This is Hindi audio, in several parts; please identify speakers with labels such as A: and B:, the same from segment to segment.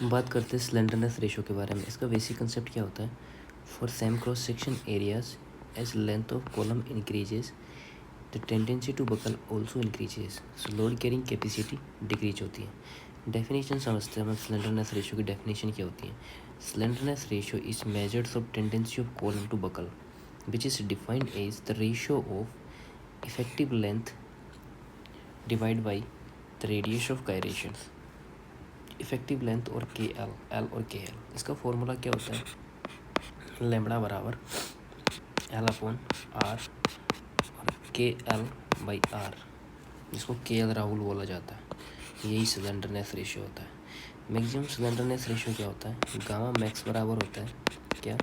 A: बात करते हैं स्लेंडरनेस रेशो के बारे में। इसका बेसिक कंसेप्ट क्या होता है? For same cross section areas as length of column increases the tendency to buckle also increases, so load carrying capacity decrease होती है। डेफिनेशन समझते हैं हम स्लेंडरनेस रेशो की। डेफिनेशन क्या होती है? Slenderness ratio is measured of tendency of column to buckle which is defined as the ratio of effective length divide by the radius of gyrations. Effective length और के एल और के एल, इसका फॉर्मूला क्या होता है? लैम्बडा बराबर एल अपॉन आर और के एल बाई आर, जिसको के एल राहुल बोला जाता है। यही स्लेंडरनेस रेशियो होता है। मैक्सिमम स्लेंडरनेस रेशियो क्या होता है? गामा मैक्स बराबर होता है क्या?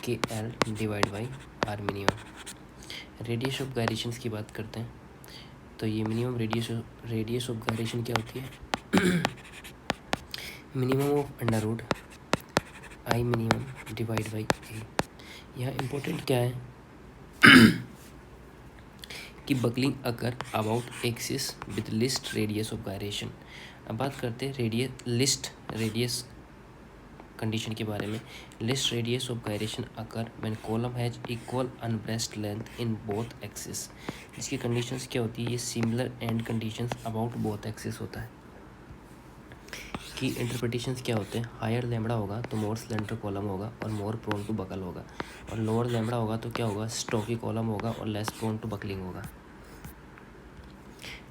A: K L divide by R minimum. Radius of gyrations की बात करते हैं तो ये मिनिमम रेडियस ऑफ गायरेशन क्या होती है? Minimum of under root I minimum divide by A. यहाँ इम्पोर्टेंट क्या है कि buckling occur about axis with least radius of gyration. अब बात करते हैं लिस्ट रेडियस कंडीशन के बारे में। Least radius of gyration occur when column has equal unbraced length in both axis. इसकी कंडीशंस क्या होती है? ये similar end conditions about both axis होता है। की इंटरप्रिटेशंस क्या होते हैं? हायर लैम्बडा होगा तो मोर स्लेंडर कॉलम होगा और मोर प्रोन टू बकल होगा, और लोअर लैम्बडा होगा तो क्या होगा? स्टॉकी कॉलम होगा और लेस प्रोन टू बकलिंग होगा।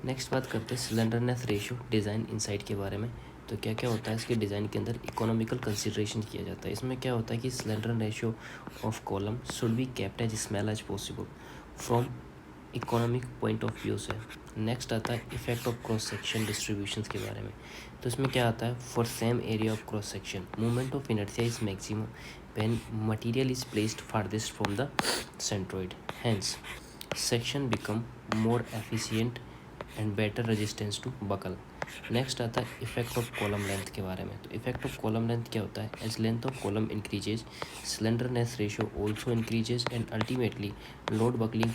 A: नेक्स्ट बात करते हैं स्लेंडरनेस रेशियो डिज़ाइन इनसाइड के बारे में। तो क्या क्या होता है इसके डिज़ाइन के अंदर? इकोनॉमिकल कंसिडरेशन किया जाता है। इसमें क्या होता है कि slender ratio of column should be kept as small as possible from economic point of view से। नेक्स्ट आता है effect of cross section distributions के बारे में। तो इसमें क्या आता है? For same area of cross section movement of inertia is maximum when material is placed farthest from the centroid, hence section become more efficient and better resistance to buckle. Next आता है इफेक्ट ऑफ कॉलम लेंथ के बारे में। तो इफेक्ट ऑफ कॉलम लेंथ क्या होता है? As length of column increases slenderness ratio also increases and ultimately load buckling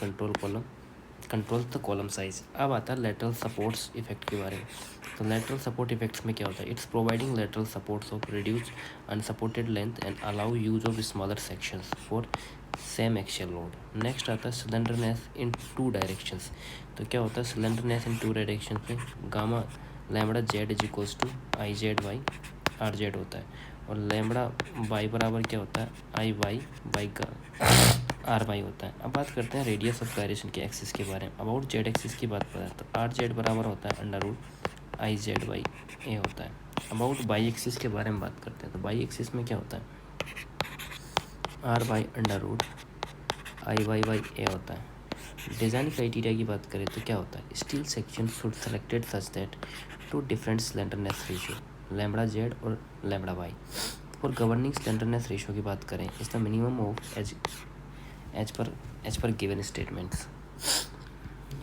A: control the column size. अब आता है लेटरल सपोर्ट्स इफेक्ट के बारे में। तो लेटरल सपोर्ट इफेक्ट्स में क्या होता है? It's providing lateral supports of reduce unsupported length and allow use of smaller sections for same axial load. Next आता है स्लेंडरनेस इन टू डायरेक्शंस। तो क्या होता है स्लेंडरनेस इन टू डायरेक्शन में? Gamma lambda z is equals to I Z by r z होता है, और लैम्बडा बाई बराबर क्या होता है? आई वाई बाई का आर वाई होता है। अब बात करते हैं रेडियस ऑफ गायरेशन के एक्सिस के बारे में। अबाउट जेड एक्सिस की बात करें तो आर जेड बराबर होता है under root I Z by A होता है। अबाउट बाई एक्सिस के बारे में बात करते हैं तो बाई एक्सिस में क्या होता है? R by under root I Y by A होता है। डिज़ाइन क्राइटेरिया की बात करें तो क्या होता है? Steel section should selected such that two different slenderness ratio lambda Z और lambda Y. For governing slenderness ratio की बात करें is the minimum of as per given statements.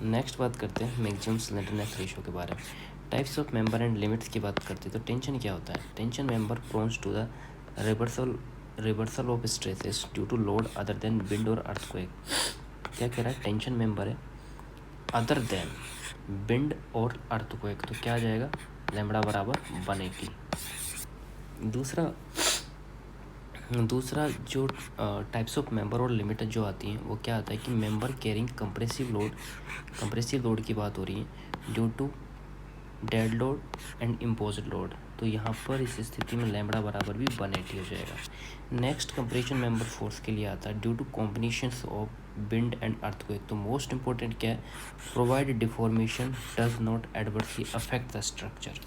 A: Next बात करते हैं मैक्सिमम स्लेंडरनेस रेशियो के बारे में। Types of member and limits की बात करते हैं तो टेंशन क्या होता है? Tension member prones to the reversal of stresses due to load other than wind और अर्थक्वेक। क्या कह रहा है? टेंशन मेंबर है अदर देन विंड और अर्थक्वेक, तो क्या आ जाएगा? लैम्बडा बराबर 180। दूसरा जो टाइप्स ऑफ मेंबर और लिमिट जो आती हैं वो क्या आता है कि मेंबर कैरिंग कंप्रेसिव लोड की बात हो रही है due to dead load and imposed load. तो यहाँ पर इस स्थिति में लैम्बडा बराबर भी 180 हो जाएगा। नेक्स्ट कंप्रेशन मेंबर फोर्स के लिए आता है due to combinations of wind and earthquake. तो मोस्ट इंपॉर्टेंट क्या है? Provide deformation does not adversely affect the structure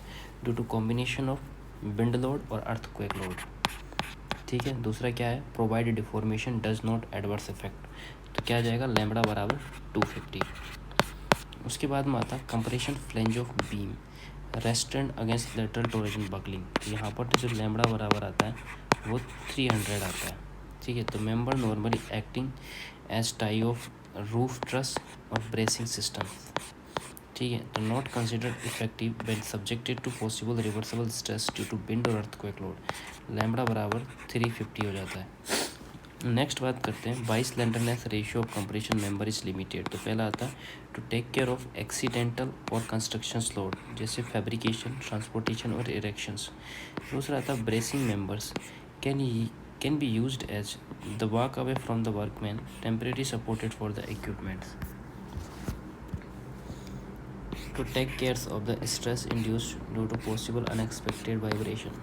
A: due to combination of wind load और अर्थक्वेक लोड। ठीक है, दूसरा क्या है? Provide deformation does not adverse effect, तो क्या आ जाएगा? लैम्बडा बराबर 250। उसके बाद में आता है compression flange of beam resistant against lateral torsion buckling. तो यहाँ पर जो लैम्बडा बराबर आता है वो 300 आता है। ठीक है, तो member normally acting as tie of roof truss और ब्रेसिंग सिस्टम। ठीक है, तो not considered effective when subjected to possible reversible stress due to wind और अर्थक्वेक लोड। लैम्बडा बराबर 350 हो जाता है। नेक्स्ट बात करते हैं by slenderness ratio of compression member is limited. तो पहला आता है to take care of accidental और कंस्ट्रक्शन लोड जैसे फैब्रिकेशन, ट्रांसपोर्टेशन और इरेक्शंस। दूसरा आता है bracing members can be used as the walk away from the workman, temporary supported for the equipments. To take care of the stress induced due to possible unexpected vibration.